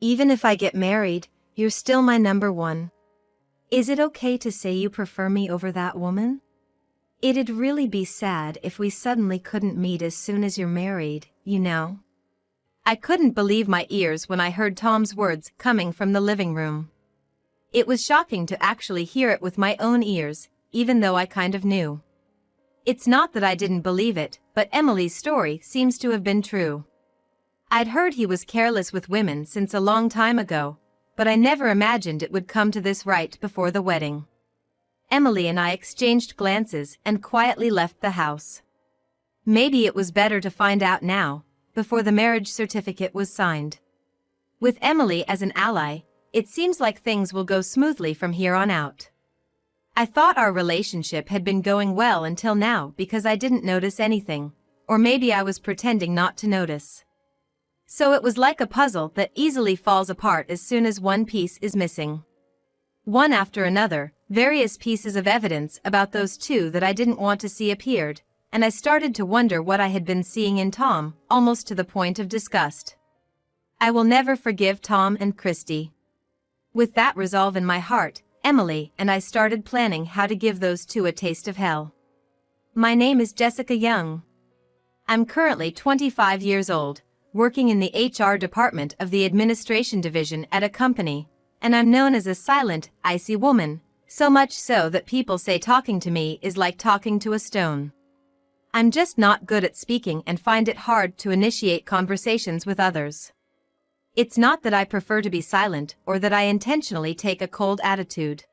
Even if I get married, you're still my number one. Is it okay to say you prefer me over that woman? It'd really be sad if we suddenly couldn't meet as soon as you're married, you know? I couldn't believe my ears when I heard Tom's words coming from the living room. It was shocking to actually hear it with my own ears, even though I kind of knew. It's not that I didn't believe it, but Emily's story seems to have been true. I'd heard he was careless with women since a long time ago, but I never imagined it would come to this right before the wedding. Emily and I exchanged glances and quietly left the house. Maybe it was better to find out now, before the marriage certificate was signed. With Emily as an ally, it seems like things will go smoothly from here on out. I thought our relationship had been going well until now because I didn't notice anything, or maybe I was pretending not to notice. So it was like a puzzle that easily falls apart as soon as one piece is missing. One after another, various pieces of evidence about those two that I didn't want to see appeared, and I started to wonder what I had been seeing in Tom, almost to the point of disgust. I will never forgive Tom and Christy. With that resolve in my heart, Emily and I started planning how to give those two a taste of hell. My name is Jessica Young. I'm currently 25 years old, working in the HR department of the administration division at a company, and I'm known as a silent, icy woman, so much so that people say talking to me is like talking to a stone. I'm just not good at speaking and find it hard to initiate conversations with others. It's not that I prefer to be silent or that I intentionally take a cold attitude.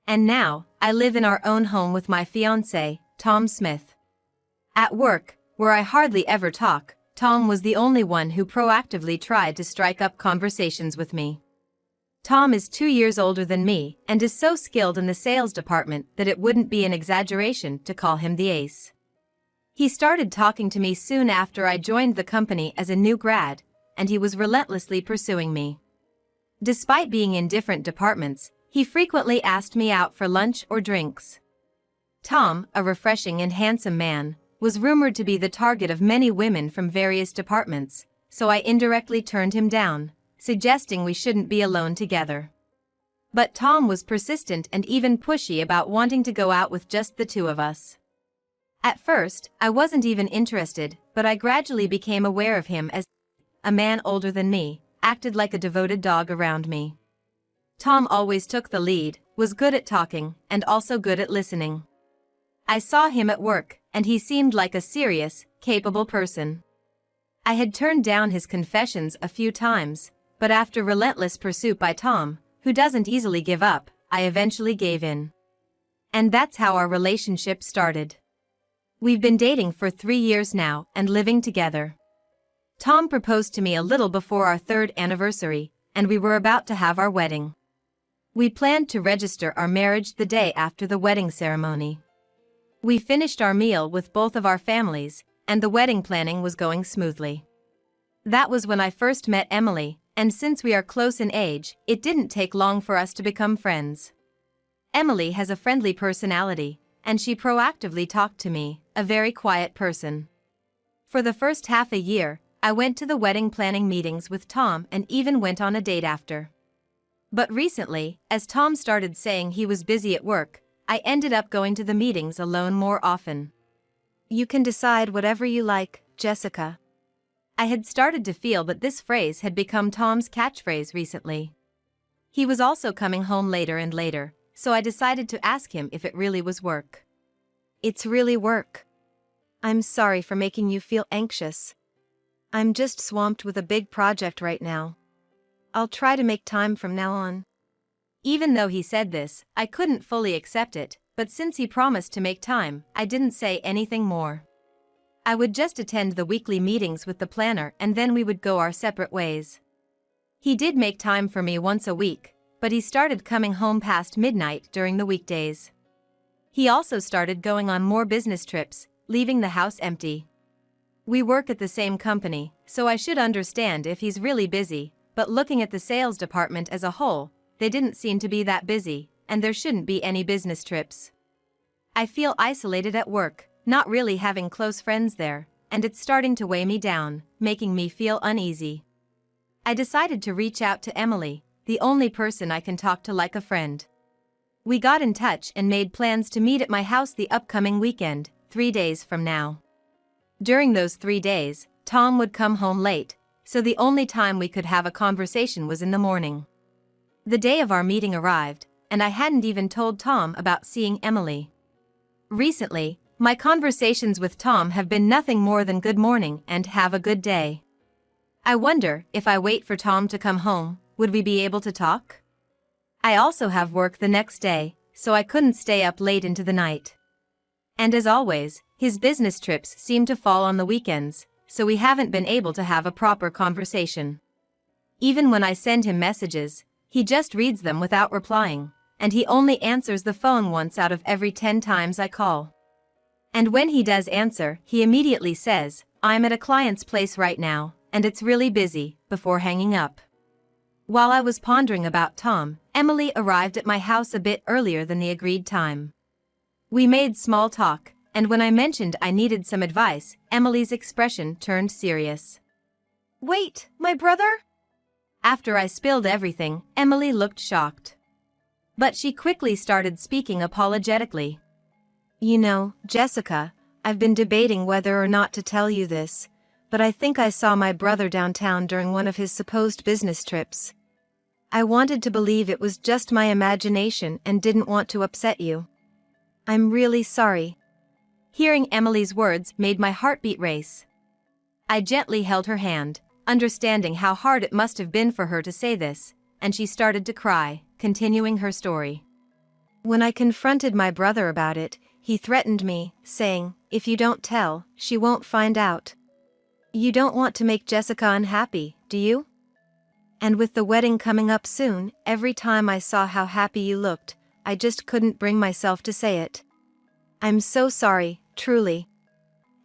And now, I live in our own home with my fiancé, Tom Smith. At work, where I hardly ever talk, Tom was the only one who proactively tried to strike up conversations with me. Tom is 2 years older than me and is so skilled in the sales department that it wouldn't be an exaggeration to call him the ace. He started talking to me soon after I joined the company as a new grad, and he was relentlessly pursuing me. Despite being in different departments, he frequently asked me out for lunch or drinks. Tom, a refreshing and handsome man, was rumored to be the target of many women from various departments, so I indirectly turned him down, suggesting we shouldn't be alone together. But Tom was persistent and even pushy about wanting to go out with just the two of us. At first, I wasn't even interested, but I gradually became aware of him as a man older than me, acted like a devoted dog around me. Tom always took the lead, was good at talking, and also good at listening. I saw him at work, and he seemed like a serious, capable person. I had turned down his confessions a few times, but after relentless pursuit by Tom, who doesn't easily give up, I eventually gave in. And that's how our relationship started. We've been dating for 3 years now and living together. Tom proposed to me a little before our 3rd anniversary, and we were about to have our wedding. We planned to register our marriage the day after the wedding ceremony. We finished our meal with both of our families, and the wedding planning was going smoothly. That was when I first met Emily, and since we are close in age, it didn't take long for us to become friends. Emily has a friendly personality, and she proactively talked to me, a very quiet person. For the first half a year, I went to the wedding planning meetings with Tom and even went on a date after. But recently, as Tom started saying he was busy at work, I ended up going to the meetings alone more often. You can decide whatever you like, Jessica. I had started to feel that this phrase had become Tom's catchphrase recently. He was also coming home later and later, so I decided to ask him if it really was work. It's really work. I'm sorry for making you feel anxious. I'm just swamped with a big project right now. I'll try to make time from now on. Even though he said this, I couldn't fully accept it, but since he promised to make time, I didn't say anything more. I would just attend the weekly meetings with the planner and then we would go our separate ways. He did make time for me once a week, but he started coming home past midnight during the weekdays. He also started going on more business trips, leaving the house empty. We work at the same company, so I should understand if he's really busy, but looking at the sales department as a whole, they didn't seem to be that busy, and there shouldn't be any business trips. I feel isolated at work, not really having close friends there, and it's starting to weigh me down, making me feel uneasy. I decided to reach out to Emily, the only person I can talk to like a friend. We got in touch and made plans to meet at my house the upcoming weekend, 3 days from now. During those 3 days, Tom would come home late, so the only time we could have a conversation was in the morning. The day of our meeting arrived, and I hadn't even told Tom about seeing Emily. Recently, my conversations with Tom have been nothing more than good morning and have a good day. I wonder if I wait for Tom to come home, would we be able to talk? I also have work the next day, so I couldn't stay up late into the night. And as always, his business trips seem to fall on the weekends, so we haven't been able to have a proper conversation. Even when I send him messages, he just reads them without replying, and he only answers the phone once out of every 10 times I call. And when he does answer, he immediately says, "I'm at a client's place right now, and it's really busy," before hanging up. While I was pondering about Tom, Emily arrived at my house a bit earlier than the agreed time. We made small talk, and when I mentioned I needed some advice, Emily's expression turned serious. "Wait, my brother?" After I spilled everything, Emily looked shocked. But she quickly started speaking apologetically. "You know, Jessica, I've been debating whether or not to tell you this, but I think I saw my brother downtown during one of his supposed business trips. I wanted to believe it was just my imagination and didn't want to upset you. I'm really sorry." Hearing Emily's words made my heartbeat race. I gently held her hand, understanding how hard it must have been for her to say this, and she started to cry, continuing her story. "When I confronted my brother about it, he threatened me, saying, 'If you don't tell, she won't find out.' You don't want to make Jessica unhappy, do you? And with the wedding coming up soon, every time I saw how happy you looked, I just couldn't bring myself to say it. I'm so sorry, truly.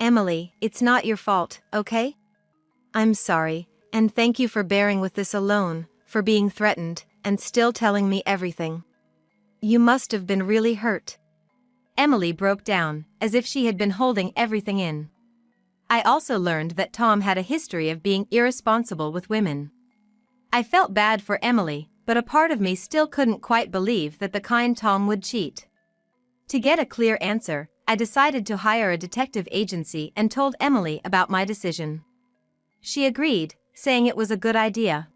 Emily, it's not your fault, okay? I'm sorry, and thank you for bearing with this alone, for being threatened, and still telling me everything. You must have been really hurt." Emily broke down, as if she had been holding everything in. I also learned that Tom had a history of being irresponsible with women. I felt bad for Emily, but a part of me still couldn't quite believe that the kind Tom would cheat. To get a clear answer, I decided to hire a detective agency and told Emily about my decision. She agreed, saying it was a good idea.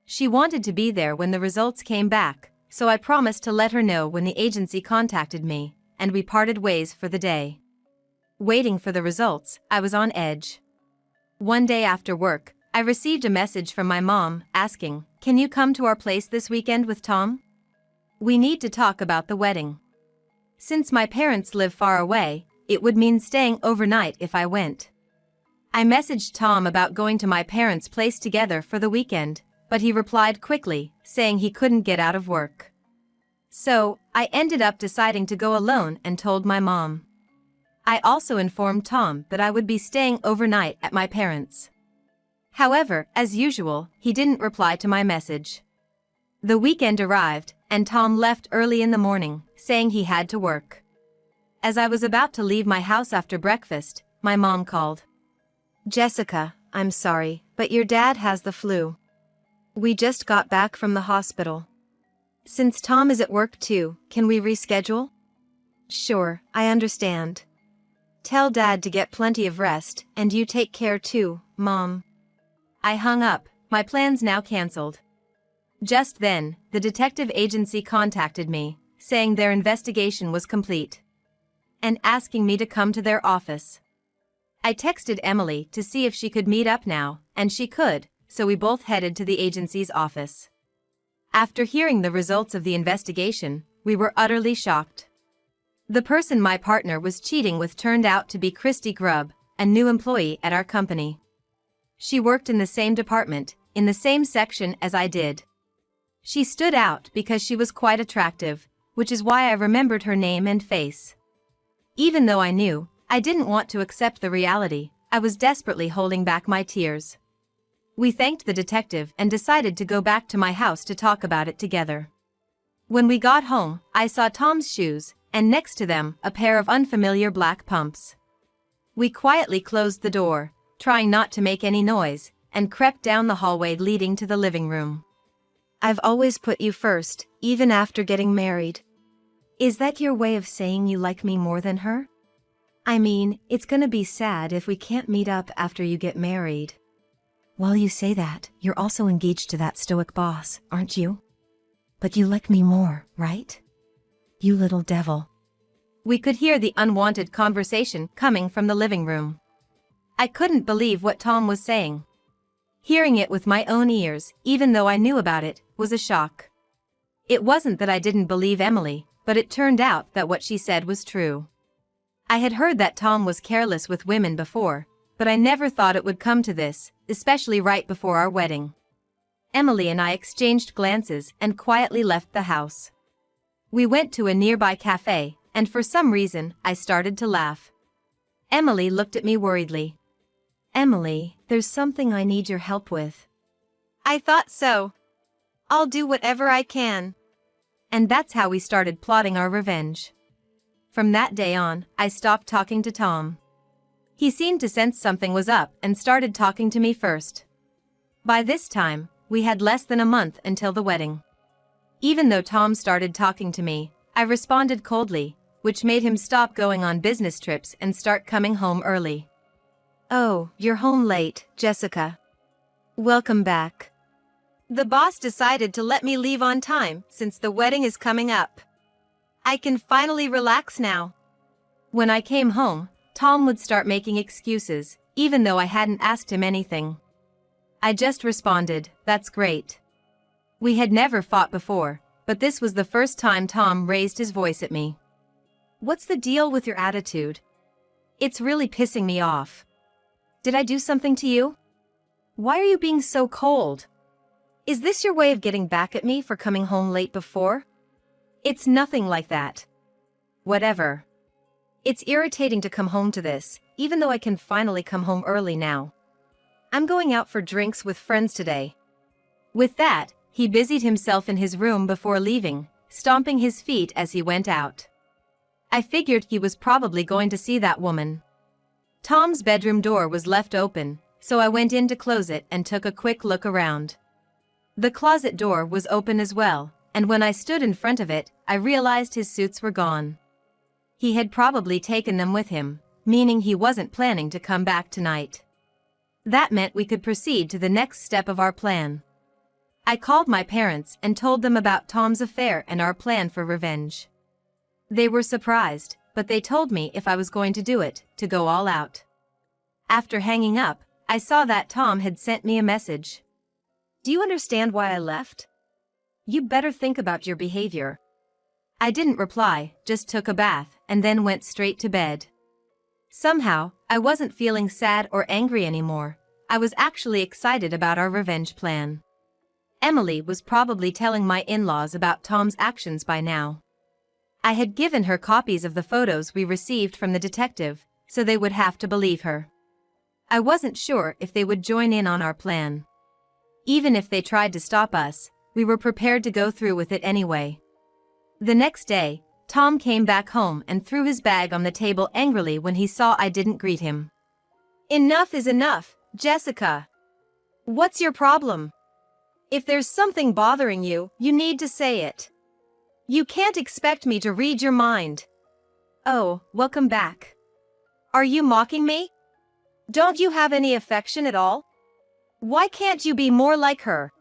She wanted to be there when the results came back, so I promised to let her know when the agency contacted me, and we parted ways for the day. Waiting for the results, I was on edge. One day after work, I received a message from my mom asking, "Can you come to our place this weekend with Tom? We need to talk about the wedding." Since my parents live far away, it would mean staying overnight if I went. I messaged Tom about going to my parents' place together for the weekend, but he replied quickly, saying he couldn't get out of work. So, I ended up deciding to go alone and told my mom. I also informed Tom that I would be staying overnight at my parents'. However, as usual, he didn't reply to my message. The weekend arrived, and Tom left early in the morning, saying he had to work. As I was about to leave my house after breakfast, my mom called. "Jessica, I'm sorry, but your dad has the flu. We just got back from the hospital. Since Tom is at work too, can we reschedule?" "Sure, I understand. Tell Dad to get plenty of rest, and you take care too, Mom." I hung up, my plans now cancelled. Just then, the detective agency contacted me, saying their investigation was complete, and asking me to come to their office. I texted Emily to see if she could meet up now, and she could, so we both headed to the agency's office. After hearing the results of the investigation, we were utterly shocked. The person my partner was cheating with turned out to be Christy Grubb, a new employee at our company. She worked in the same department, in the same section as I did. She stood out because she was quite attractive, which is why I remembered her name and face. Even though I knew, I didn't want to accept the reality, I was desperately holding back my tears. We thanked the detective and decided to go back to my house to talk about it together. When we got home, I saw Tom's shoes, and next to them, a pair of unfamiliar black pumps. We quietly closed the door, trying not to make any noise, and crept down the hallway leading to the living room. I've always put you first, even after getting married. Is that your way of saying you like me more than her? I mean, it's gonna be sad if we can't meet up after you get married. While you say that, you're also engaged to that stoic boss, aren't you? But you like me more, right? You little devil. We could hear the unwanted conversation coming from the living room. I couldn't believe what Tom was saying. Hearing it with my own ears, even though I knew about it, was a shock. It wasn't that I didn't believe Emily, but it turned out that what she said was true. I had heard that Tom was careless with women before, but I never thought it would come to this, especially right before our wedding. Emily and I exchanged glances and quietly left the house. We went to a nearby cafe, and for some reason, I started to laugh. Emily looked at me worriedly. Emily, there's something I need your help with. I thought so. I'll do whatever I can. And that's how we started plotting our revenge. From that day on, I stopped talking to Tom. He seemed to sense something was up and started talking to me first. By this time, we had less than a month until the wedding. Even though Tom started talking to me, I responded coldly, which made him stop going on business trips and start coming home early. Oh, you're home late, Jessica. Welcome back. The boss decided to let me leave on time since the wedding is coming up. I can finally relax now. When I came home, Tom would start making excuses, even though I hadn't asked him anything. I just responded, "That's great." We had never fought before, but this was the first time Tom raised his voice at me. What's the deal with your attitude? It's really pissing me off. Did I do something to you? Why are you being so cold? Is this your way of getting back at me for coming home late before? It's nothing like that. Whatever. It's irritating to come home to this, even though I can finally come home early now. I'm going out for drinks with friends today. With that, he busied himself in his room before leaving, stomping his feet as he went out. I figured he was probably going to see that woman. Tom's bedroom door was left open, so I went in to close it and took a quick look around. The closet door was open as well, and when I stood in front of it, I realized his suits were gone. He had probably taken them with him, meaning he wasn't planning to come back tonight. That meant we could proceed to the next step of our plan. I called my parents and told them about Tom's affair and our plan for revenge. They were surprised, but they told me if I was going to do it, to go all out. After hanging up, I saw that Tom had sent me a message. Do you understand why I left? You better think about your behavior. I didn't reply, just took a bath, and then went straight to bed. Somehow, I wasn't feeling sad or angry anymore. I was actually excited about our revenge plan. Emily was probably telling my in-laws about Tom's actions by now. I had given her copies of the photos we received from the detective, so they would have to believe her. I wasn't sure if they would join in on our plan. Even if they tried to stop us, we were prepared to go through with it anyway. The next day, Tom came back home and threw his bag on the table angrily when he saw I didn't greet him. Enough is enough, Jessica. What's your problem? If there's something bothering you, you need to say it. You can't expect me to read your mind. Oh, welcome back. Are you mocking me? Don't you have any affection at all? Why can't you be more like her?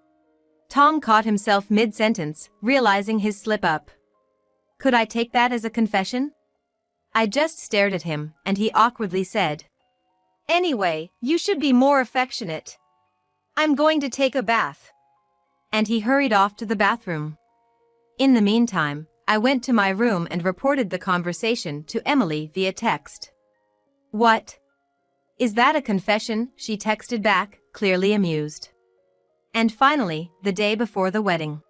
Tom caught himself mid-sentence, realizing his slip-up. Could I take that as a confession? I just stared at him, and he awkwardly said, "Anyway, you should be more affectionate. I'm going to take a bath." And he hurried off to the bathroom. In the meantime, I went to my room and reported the conversation to Emily via text. "What? Is that a confession?" she texted back, clearly amused. And finally, the day before the wedding.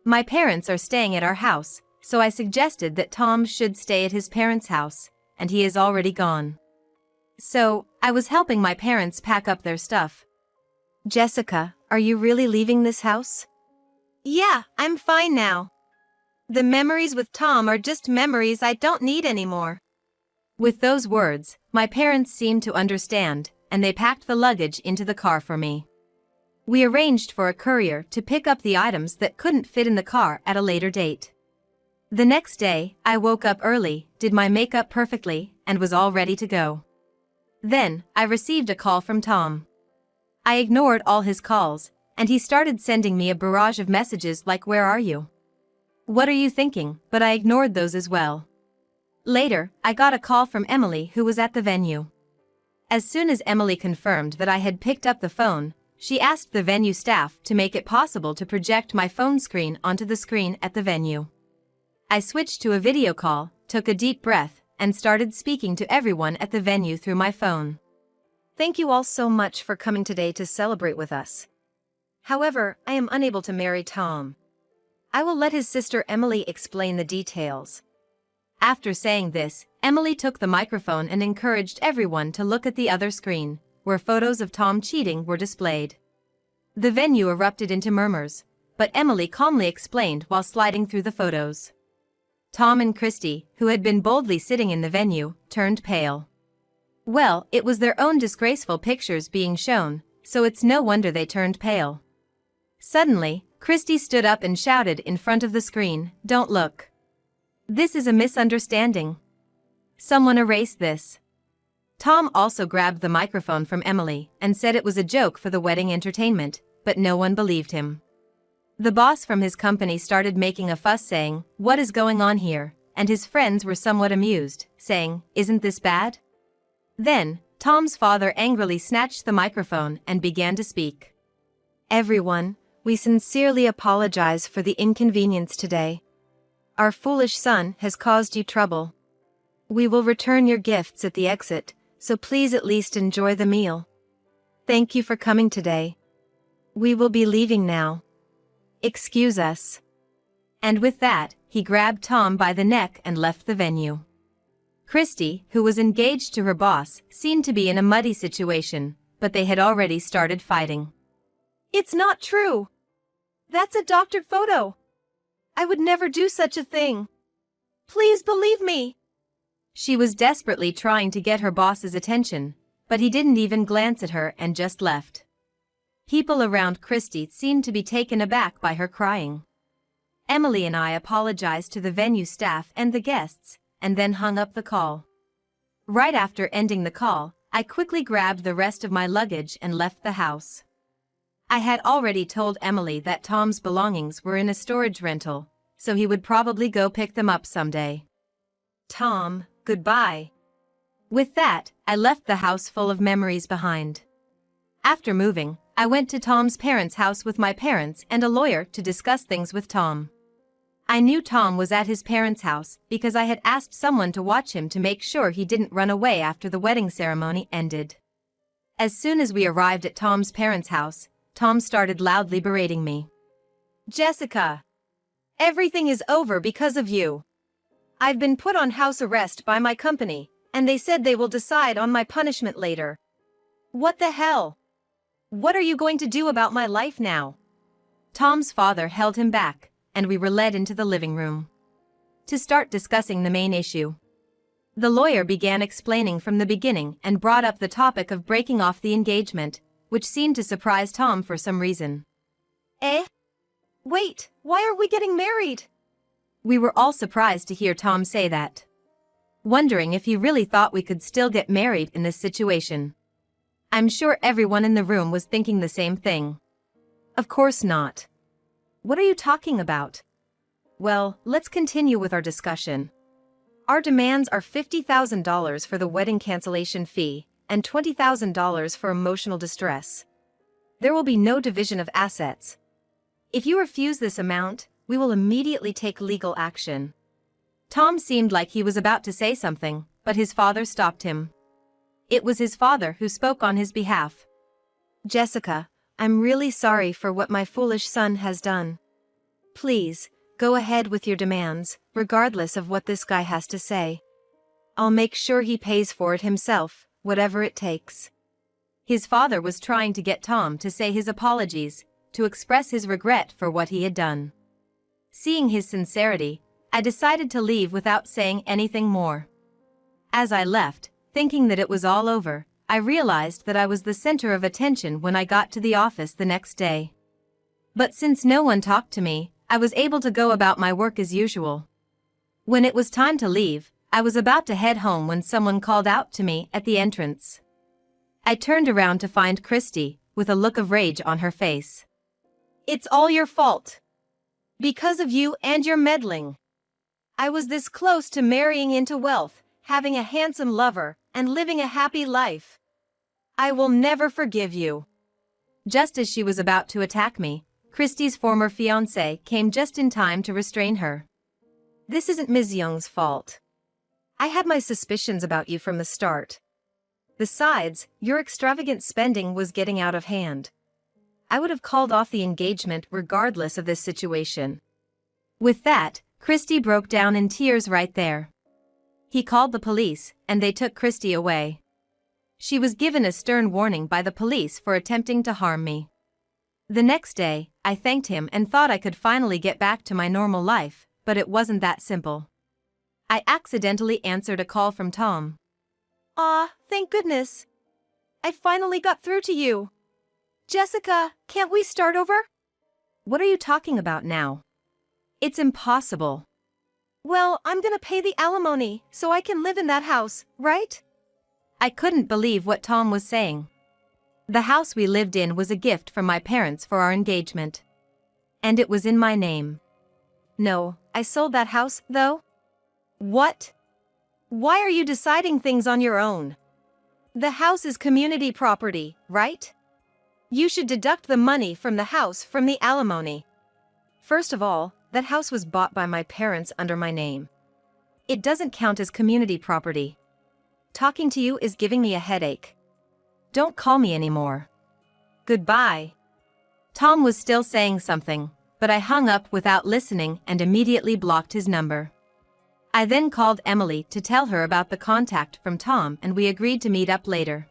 My parents are staying at our house, so I suggested that Tom should stay at his parents' house, and he is already gone. So, I was helping my parents pack up their stuff. Jessica, are you really leaving this house? Yeah, I'm fine now. The memories with Tom are just memories I don't need anymore. With those words, my parents seemed to understand, and they packed the luggage into the car for me. We arranged for a courier to pick up the items that couldn't fit in the car at a later date. The next day, I woke up early, did my makeup perfectly, and was all ready to go. Then, I received a call from Tom. I ignored all his calls, and he started sending me a barrage of messages like "Where are you? What are you thinking?" But I ignored those as well. Later, I got a call from Emily, who was at the venue. As soon as Emily confirmed that I had picked up the phone, she asked the venue staff to make it possible to project my phone screen onto the screen at the venue. I switched to a video call, took a deep breath, and started speaking to everyone at the venue through my phone. Thank you all so much for coming today to celebrate with us. However, I am unable to marry Tom. I will let his sister Emily explain the details. After saying this, Emily took the microphone and encouraged everyone to look at the other screen, where photos of Tom cheating were displayed. The venue erupted into murmurs, but Emily calmly explained while sliding through the photos. Tom and Christy, who had been boldly sitting in the venue, turned pale. Well, it was their own disgraceful pictures being shown, so it's no wonder they turned pale. Suddenly, Christy stood up and shouted in front of the screen, "Don't look. This is a misunderstanding. Someone erase this." Tom also grabbed the microphone from Emily and said it was a joke for the wedding entertainment, but no one believed him. The boss from his company started making a fuss saying, "What is going on here?" and his friends were somewhat amused, saying, "Isn't this bad?" Then, Tom's father angrily snatched the microphone and began to speak. "Everyone, we sincerely apologize for the inconvenience today. Our foolish son has caused you trouble. We will return your gifts at the exit, so please at least enjoy the meal. Thank you for coming today. We will be leaving now. Excuse us." And with that, he grabbed Tom by the neck and left the venue. Christy, who was engaged to her boss, seemed to be in a muddy situation, but they had already started fighting. "It's not true. That's a doctored photo. I would never do such a thing. Please believe me." She was desperately trying to get her boss's attention, but he didn't even glance at her and just left. People around Christy seemed to be taken aback by her crying. Emily and I apologized to the venue staff and the guests, and then hung up the call. Right after ending the call, I quickly grabbed the rest of my luggage and left the house. I had already told Emily that Tom's belongings were in a storage rental, so he would probably go pick them up someday. Tom, goodbye. With that, I left the house full of memories behind. After moving, I went to Tom's parents' house with my parents and a lawyer to discuss things with Tom. I knew Tom was at his parents' house because I had asked someone to watch him to make sure he didn't run away after the wedding ceremony ended. As soon as we arrived at Tom's parents' house, Tom started loudly berating me. "Jessica, everything is over because of you. I've been put on house arrest by my company, and they said they will decide on my punishment later. What the hell? What are you going to do about my life now?" Tom's father held him back, and we were led into the living room to start discussing the main issue. The lawyer began explaining from the beginning and brought up the topic of breaking off the engagement, which seemed to surprise Tom for some reason. Wait, why are we getting married?" We were all surprised to hear Tom say that, wondering if he really thought we could still get married in this situation. I'm sure everyone in the room was thinking the same thing. Of course not. What are you talking about? Well, let's continue with our discussion. Our demands are $50,000 for the wedding cancellation fee and $20,000 for emotional distress. There will be no division of assets. If you refuse this amount, we will immediately take legal action. Tom seemed like he was about to say something, but his father stopped him. It was his father who spoke on his behalf. "Jessica, I'm really sorry for what my foolish son has done. Please, go ahead with your demands, regardless of what this guy has to say. I'll make sure he pays for it himself, whatever it takes." His father was trying to get Tom to say his apologies, to express his regret for what he had done. Seeing his sincerity, I decided to leave without saying anything more. As I left, thinking that it was all over, I realized that I was the center of attention when I got to the office the next day. But since no one talked to me, I was able to go about my work as usual. When it was time to leave, I was about to head home when someone called out to me at the entrance. I turned around to find Christy, with a look of rage on her face. "It's all your fault. Because of you and your meddling. I was this close to marrying into wealth, having a handsome lover, and living a happy life. I will never forgive you." Just as she was about to attack me, Christy's former fiancé came just in time to restrain her. "This isn't Ms. Young's fault. I had my suspicions about you from the start. Besides, your extravagant spending was getting out of hand. I would have called off the engagement regardless of this situation." With that, Christy broke down in tears right there. He called the police, and they took Christy away. She was given a stern warning by the police for attempting to harm me. The next day, I thanked him and thought I could finally get back to my normal life, but it wasn't that simple. I accidentally answered a call from Tom. Thank goodness. I finally got through to you. Jessica, can't we start over?" "What are you talking about now?" "It's impossible." "Well, I'm gonna pay the alimony, so I can live in that house, right?" I couldn't believe what Tom was saying. The house we lived in was a gift from my parents for our engagement. And it was in my name. "No, I sold that house, though." "What? Why are you deciding things on your own? The house is community property, right? You should deduct the money from the house from the alimony." "First of all, that house was bought by my parents under my name. It doesn't count as community property. Talking to you is giving me a headache. Don't call me anymore. Goodbye." Tom was still saying something, but I hung up without listening and immediately blocked his number. I then called Emily to tell her about the contact from Tom, and we agreed to meet up later.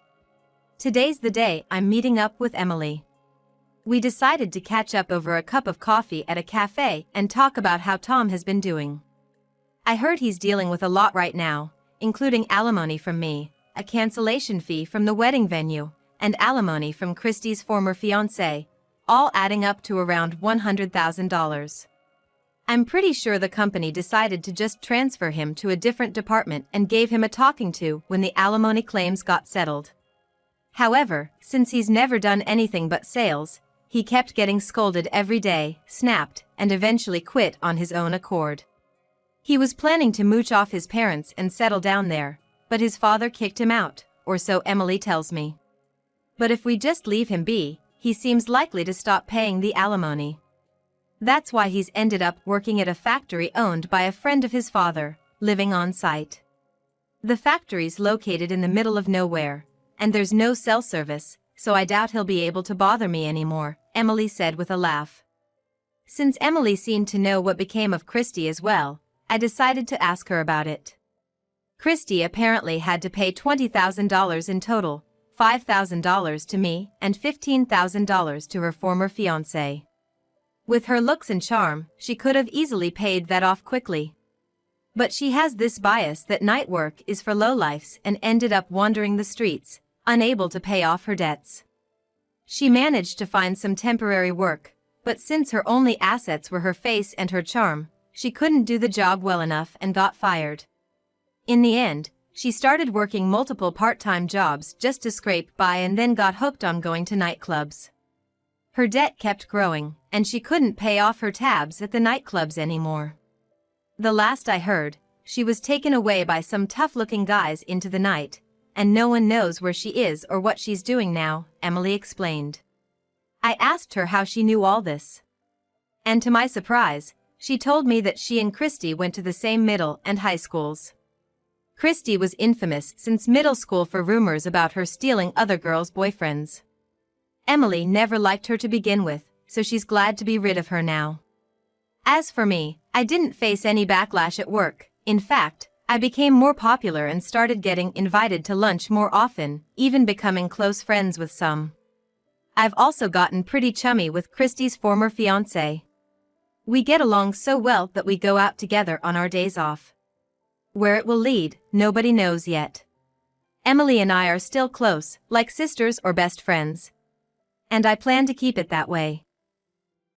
Today's the day I'm meeting up with Emily. We decided to catch up over a cup of coffee at a cafe and talk about how Tom has been doing. I heard he's dealing with a lot right now, including alimony from me, a cancellation fee from the wedding venue, and alimony from Christy's former fiancé, all adding up to around $100,000. I'm pretty sure the company decided to just transfer him to a different department and gave him a talking to when the alimony claims got settled. However, since he's never done anything but sales, he kept getting scolded every day, snapped, and eventually quit on his own accord. He was planning to mooch off his parents and settle down there, but his father kicked him out, or so Emily tells me. But if we just leave him be, he seems likely to stop paying the alimony. That's why he's ended up working at a factory owned by a friend of his father, living on site. The factory's located in the middle of nowhere, and there's no cell service, so I doubt he'll be able to bother me anymore, Emily said with a laugh. Since Emily seemed to know what became of Christy as well, I decided to ask her about it. Christy apparently had to pay $20,000 in total, $5,000 to me and $15,000 to her former fiancé. With her looks and charm, she could have easily paid that off quickly. But she has this bias that night work is for lowlifes and ended up wandering the streets, unable to pay off her debts. She managed to find some temporary work, but since her only assets were her face and her charm, she couldn't do the job well enough and got fired. In the end, she started working multiple part-time jobs just to scrape by and then got hooked on going to nightclubs. Her debt kept growing, and she couldn't pay off her tabs at the nightclubs anymore. The last I heard, she was taken away by some tough-looking guys into the night, and no one knows where she is or what she's doing now, Emily explained. I asked her how she knew all this. And to my surprise, she told me that she and Christy went to the same middle and high schools. Christy was infamous since middle school for rumors about her stealing other girls' boyfriends. Emily never liked her to begin with, so she's glad to be rid of her now. As for me, I didn't face any backlash at work. In fact, I became more popular and started getting invited to lunch more often, even becoming close friends with some. I've also gotten pretty chummy with Christy's former fiancé. We get along so well that we go out together on our days off. Where it will lead, nobody knows yet. Emily and I are still close, like sisters or best friends. And I plan to keep it that way.